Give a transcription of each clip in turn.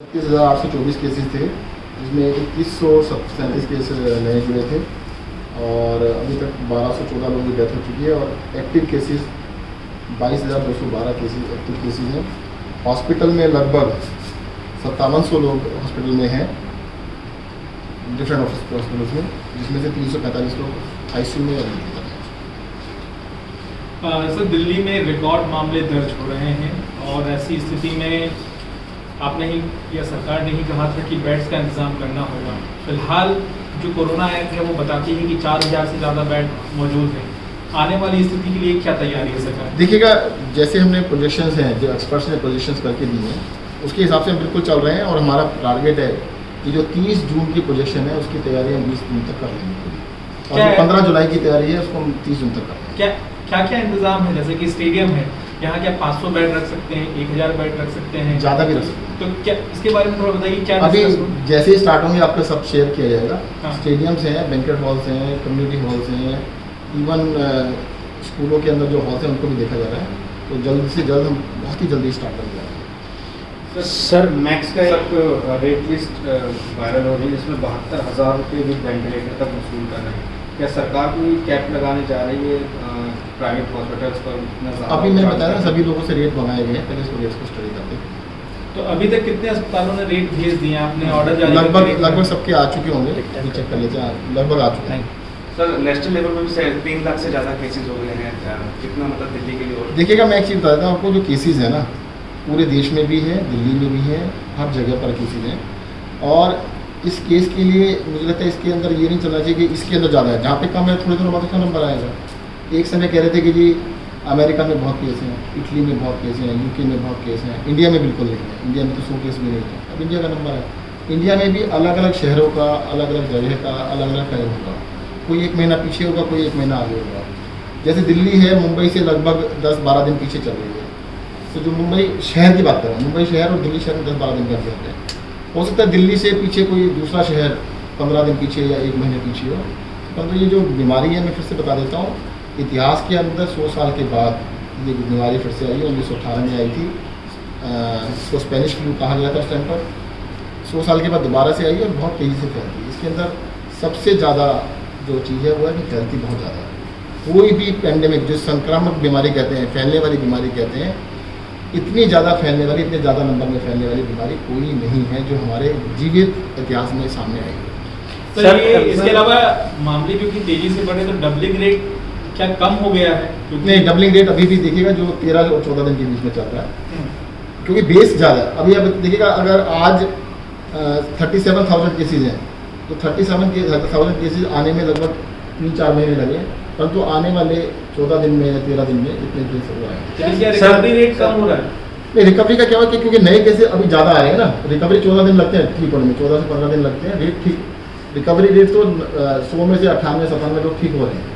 31,824 cases थे, जिसमें 2137 case नए जुड़े थे और अभी तक 1214 लोगों की डेथ हो चुकी है और active cases 22,212 cases active cases हैं। हॉस्पिटल में लगभग 5700 लोग हॉस्पिटल में हैं, डिफरेंट हॉस्पिटल्स में, जिसमें से 345 लोग आईसीयू में एडमिट हैं। सर, दिल्ली में रिकॉर्ड मामले दर्ज हो रहे हैं और ऐसी स्थिति में आपने ही या सरकार ने ही कहा था कि बेड्स का इंतजाम करना होगा। फिलहाल जो कोरोना एक्ट है वो बताती है कि 4000 से ज़्यादा बेड मौजूद हैं। आने वाली स्थिति के लिए क्या तैयारी है सरकार? देखिएगा, जैसे हमने प्रोजेक्शंस हैं, जो एक्सपर्ट्स ने प्रोजेक्शंस करके दी हैं, उसके हिसाब से हम बिल्कुल चल रहे हैं और हमारा टारगेट है कि जो 30 जून की प्रोजेक्शन है उसकी तैयारी हम 20 जून तक कर लेंगे और जो 15 जुलाई की तैयारी है उसको हम 30 जून तक कर लेंगे। क्या क्या इंतजाम है? जैसे कि स्टेडियम है, यहाँ क्या 500 बेड रख सकते हैं, 1000 बेड रख सकते हैं, ज़्यादा भी रख सकते हैं। तो क्या इसके बारे में थोड़ा बताइए। क्या अभी जैसे ही स्टार्ट होंगे आपका सब शेयर किया जाएगा। हाँ। स्टेडियम्स हैं, बैंक्वेट हॉल्स हैं, कम्युनिटी हॉल्स हैं, इवन स्कूलों के अंदर जो हॉल्स हैं उनको भी देखा जा रहा है। तो जल्द से जल्द हम बहुत ही जल्दी स्टार्ट कर जाएंगे। सर, मैक्स का एक रेट लिस्ट वायरल हो रही है जिसमें 72,000 रुपये भी वेंटिलेटर तक वसूल कर रहे हैं। क्या सरकार कोई कैप लगाने जा रही है प्राइवेट हॉस्पिटल्स पर? अभी मैंने बताया ना, सभी लोगों से रेट मंगाए गए हैं, पहले इसको रेट्स को स्टडी करते हैं। तो अभी तक कितने अस्पतालों ने रेट भेज दिए हैं? आपने ऑर्डर जारी लगभग सबके आ चुके होंगे, चेक कर लेते हैं, लगभग आ चुके हैं। सर, नेशनल लेवल पर भी 3 लाख से ज़्यादा केसेस हो गए हैं, कितना मतलब दिल्ली के लिए? और देखिएगा, मैं एक चीज़ बता देता हूँ आपको, जो केसेस है ना पूरे देश में भी है, दिल्ली में भी है, हर जगह पर केसेस हैं। और इस केस के लिए मुझे लगता है इसके अंदर ये नहीं चलना चाहिए कि इसके अंदर ज़्यादा है, जहाँ पे कम है थोड़े दिनों बाद उसका नंबर आएगा। एक समय कह रहे थे कि जी अमेरिका में बहुत केस हैं, इटली में बहुत केस हैं, यूके में बहुत केस हैं, इंडिया में बिल्कुल नहीं है। इंडिया में तो 100 केस भी नहीं है। अब इंडिया का नंबर है। इंडिया में भी अलग अलग शहरों का, अलग अलग जगह का अलग अलग टाइम होगा। कोई 1 महीना पीछे होगा, कोई 1 महीना आगे होगा। जैसे दिल्ली है, मुंबई से लगभग 10-12 दिन पीछे चल रही है। तो जो मुंबई शहर की बात करें, मुंबई शहर और दिल्ली शहर में 10-12 दिन का अंतर है। हो सकता है दिल्ली से पीछे कोई दूसरा शहर 15 दिन पीछे या 1 महीने पीछे हो। परंतु ये जो बीमारी है, मैं फिर से बता देता हूँ, इतिहास के अंदर 100 साल के बाद ये बीमारी फिर से आई है। 1918 में आई थी, इसको स्पेनिश फ्लू कहा गया था उस टाइम पर। 100 साल के बाद दोबारा से आई और बहुत तेज़ी से फैलती है। इसके अंदर सबसे ज़्यादा जो चीज़ है वो है कि फैलती बहुत ज़्यादा है। कोई भी पैंडेमिक, जो संक्रामक बीमारी कहते हैं, फैलने वाली बीमारी कहते हैं, इतनी ज़्यादा फैलने वाली, इतने ज़्यादा नंबर में फैलने वाली बीमारी कोई नहीं है जो हमारे जीवित इतिहास में सामने आई है। सर, ये इसके अलावा मामले क्योंकि तेजी से बढ़े तो डबलिंग रेट क्या कम हो गया है? नहीं, डबलिंग रेट अभी भी देखिएगा जो 13 और 14 दिन के बीच में चल रहा है, क्योंकि बेस ज़्यादा है। अभी अब देखिएगा, अगर आज 37,000 केसेज हैं तो 37,000 केसेज आने में लगभग 3-4 महीने लगे, परंतु आने वाले 14 दिन में या 13 दिन में इतने केस हुआ है। रिकवरी रेट कम हो रहा है? नहीं, रिकवरी का क्या हुआ कि क्योंकि नए केसेस अभी ज़्यादा आ रहे हैं ना, रिकवरी 14 दिन लगते हैं ठीक होने में, 14 से 15 दिन लगते हैं। रेट ठीक, रिकवरी रेट तो 100 में से 98-97 लोग ठीक हो रहे हैं।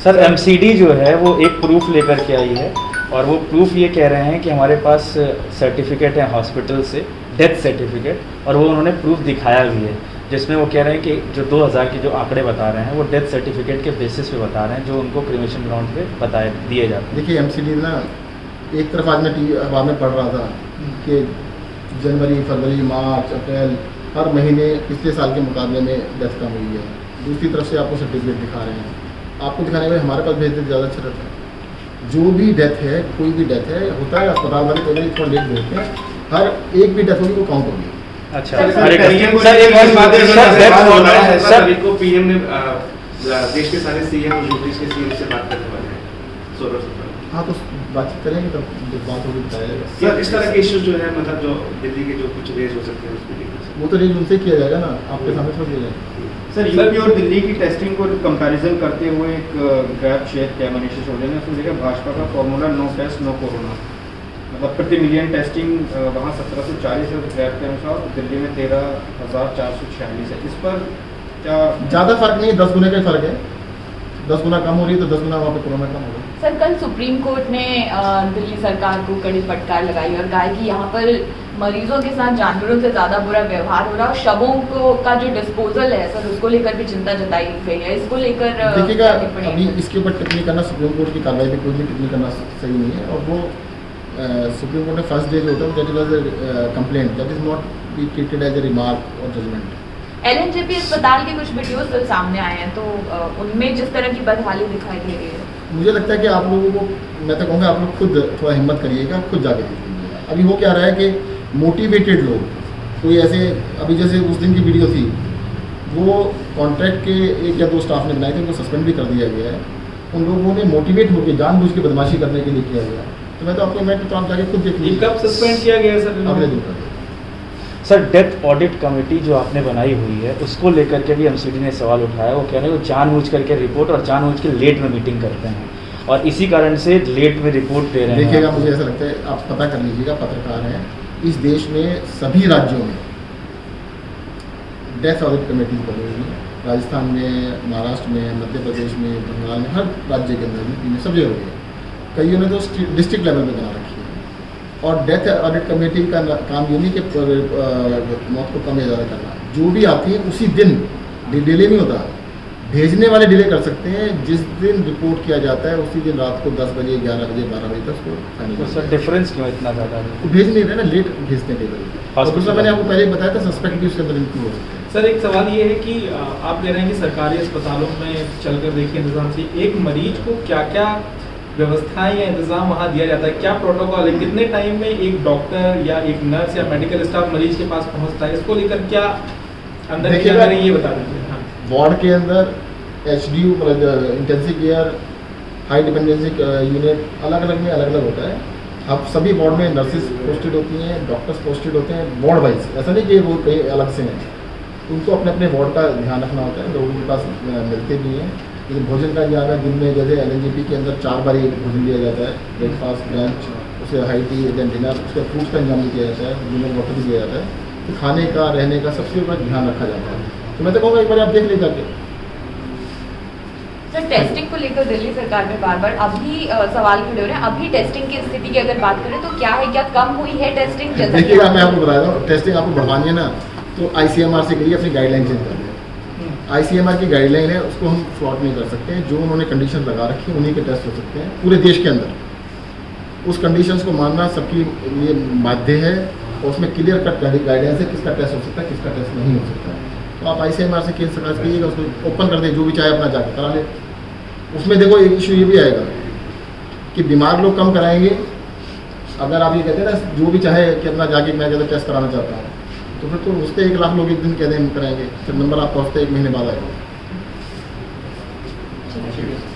सर, एमसीडी जो है वो एक प्रूफ लेकर के आई है और वो प्रूफ ये कह रहे हैं कि हमारे पास सर्टिफिकेट है हॉस्पिटल से, डेथ सर्टिफिकेट, और वो उन्होंने प्रूफ दिखाया भी है, जिसमें वो कह रहे हैं कि जो 2000 के जो आंकड़े बता रहे हैं वो डेथ सर्टिफिकेट के बेसिस पे बता रहे हैं, जो उनको क्रिमेशन ग्राउंड पे बताए दिए जाते हैं। देखिए, एमसीडी ना, एक तरफ आज मैं अखबार में पढ़ रहा था कि जनवरी, फरवरी, मार्च, अप्रैल हर महीने पिछले साल के मुकाबले में डेथ कम हुई है। दूसरी तरफ से आपको सर्टिफिकेट दिखा रहे हैं, आपको दिखाने में हमारे पास भेज देते ज़्यादा अच्छा रहता है। जो भी डेथ है, कोई भी डेथ है, होता है अस्पताल वाले पहले थोड़ा लेट भेजते हैं, हर एक भी डेथ होगी वो काउंट होगी। अच्छा, पीएम ने देश के सारे सीएम यूपी के सीएम से बात करने वाले हैं 16 सितंबर। हाँ, तो बातचीत करेंगे, तब जब बात होगी बताया जाएगा। सर, इस तरह के इश्यूज जो है, मतलब जो दिल्ली के जो कुछ रेज हो सकते हैं उसके लिए वो तो रेज उनसे किया जाएगा ना, आपके सामने थोड़ा किया जाएगा। सर, यूपी और दिल्ली की टेस्टिंग को कंपैरिजन करते हुए एक ग्राफ शेयर किया मनीष सिसोदिया ने। उसमें देखा भाजपा का formula no test no corona, मतलब प्रति मिलियन टेस्टिंग वहाँ 17 से 40 है ग्राफ के अनुसार, दिल्ली में 13,446 है। इस पर क्या ज़्यादा फर्क नहीं है, 10 गुना का ही फर्क है। 10 गुना कम हो रही है तो 10 गुना वहाँ पे कोरोना कम होगा। सर, कल सुप्रीम कोर्ट ने दिल्ली सरकार को कड़ी फटकार लगाई और कहा कि यहाँ पर मरीजों के साथ जानवरों से ज़्यादा बुरा व्यवहार हो रहा है। शवों का जो डिस्पोजल है सर, उसको लेकर भी चिंता जताई गई है। इसको लेकर देखिएगा, अभी इसके ऊपर टिप्पणी करना, सुप्रीम कोर्ट की कार्रवाई पे कोई भी टिप्पणी करना सही नहीं है। और वो सुप्रीम कोर्ट ने फर्स्ट डे जो होता है that was complaint, that is not be treated as a remark और जजमेंट। LNJP अस्पताल के कुछ वीडियोस कल सामने आए हैं, तो उनमें जिस तरह की बदहाली दिखाई दे रही है, मुझे लगता है कि आप लोगों को, मैं तो कहूँगा आप लोग खुद थोड़ा हिम्मत करिएगा, खुद जाके देख लीजिएगा। अभी हो क्या रहा है कि मोटिवेटेड लोग, कोई ऐसे, अभी जैसे उस दिन की वीडियो थी, वो कॉन्ट्रैक्ट के 1 या 2 स्टाफ ने बनाए थे, उनको सस्पेंड भी कर दिया गया है। उन लोगों ने मोटिवेट होकर जानबूझ के बदमाशी करने के लिए किया गया। तो मैं तो आपको, मैं तो आप जाके खुद देख लीजिए। कब सस्पेंड किया गया सर? अगले दिन कर। सर डेथ ऑडिट कमेटी जो आपने बनाई हुई है उसको लेकर के भी MCD ने सवाल उठाया। वो कह रहे हैं वो जानबूझ करके रिपोर्ट और जानबूझ के लेट में मीटिंग करते हैं और इसी कारण से लेट में रिपोर्ट दे रहे हैं। देखिएगा, मुझे ऐसा लगता है, आप पता कर लीजिएगा, पत्रकार हैं, इस देश में सभी राज्यों में डेथ ऑडिट कमेटी बनी हुई है। राजस्थान में, महाराष्ट्र में, मध्य प्रदेश में, बंगाल में, हर राज्य के अंदर भी, सब जगह हुई है। कईयों ने तो डिस्ट्रिक्ट लेवल पे बना रखी है। और डेथ ऑडिट कमेटी का काम ये नहीं कि मौत को कम या ज़्यादा करना, जो भी आती है उसी दिन, डिले नहीं होता, भेजने वाले डिले कर सकते हैं। जिस दिन रिपोर्ट किया जाता है उसी दिन रात को 10 बजे, 11 बजे, 12 बजे तक उसको फाइनल। तो सर डिफरेंस क्यों इतना ज़्यादा? वो भेज नहीं रहे ना, लेट भेजते हैं टेबल। और दूसरा, मैंने आपको पहले ही बताया था, सस्पेक्ट भी उसके अंदर इंक्लूड हो सकते हैं। सर एक सवाल ये है कि आप कह रहे हैं कि सरकारी अस्पतालों में चलकर देखिए इंतजाम से एक मरीज को क्या क्या व्यवस्थाएं या इंतजाम वहाँ दिया जाता है, क्या प्रोटोकॉल है, कितने टाइम में एक डॉक्टर या एक नर्स या मेडिकल स्टाफ मरीज के पास पहुँचता है, इसको लेकर क्या अंदर क्या करें ये बता दीजिए। हाँ। वार्ड के अंदर HDU intensive care, high dependency unit अलग अलग में अलग अलग होता है। अब सभी वार्ड में नर्सेज पोस्टेड होती हैं, डॉक्टर्स पोस्टेड होते हैं वार्ड वाइज, ऐसा नहीं कि वो कहीं अलग से हैं। उनको अपने अपने वार्ड का ध्यान रखना होता है, लोगों के पास मिलते भी हैं। लेकिन भोजन का इंतजाम है, दिन में जैसे LNJP के अंदर 4 बार भोजन दिया जाता है, ब्रेकफास्ट, लंच, उसके हाई टी, देन डिनर, उसके फ्रूट्स का इंतजाम किया जाता है, मिनरल वाटर भी दिया जाता है। तो खाने का, रहने का सबसे ऊपर ध्यान रखा जाता है। तो मैं तो कहूँगा एक बार आप देख ले जाके। सर टेस्टिंग को लेकर दिल्ली सरकार में बार बार अभी सवाल खड़े हो रहे हैं। अभी टेस्टिंग की स्थिति की अगर बात करें तो क्या है, क्या कम हुई है टेस्टिंग? देखिएगा, मैं आपको बता रहा हूँ, टेस्टिंग आपको बढ़वानी है ना, तो ICMR से करिए, अपनी गाइडलाइन चेंज कर दिया। ICMR की गाइडलाइन है, उसको हम फ्रॉड नहीं कर सकते। जो उन्होंने कंडीशन लगा रखी है उन्हीं के टेस्ट हो सकते हैं पूरे देश के अंदर। उस कंडीशंस को मानना सबके लिए बाध्य है और उसमें क्लियर कट गाइडेंस है किसका टेस्ट हो सकता है, किसका टेस्ट नहीं हो सकता है। तो आप ICMR से केस सकाज कीजिएगा, उसको ओपन कर दें, जो भी चाहे अपना जाकर करा ले। उसमें देखो एक इशू ये भी आएगा कि बीमार लोग कम कराएंगे। अगर आप ये कहते हैं ना, जो भी चाहे कि अपना जाके मैं ज़्यादा टेस्ट कराना चाहता हूँ, तो फिर तो उससे 1 लाख लोग एक दिन कह दें कराएंगे, फिर नंबर आप पहुँचते 1 महीने बाद आएगा।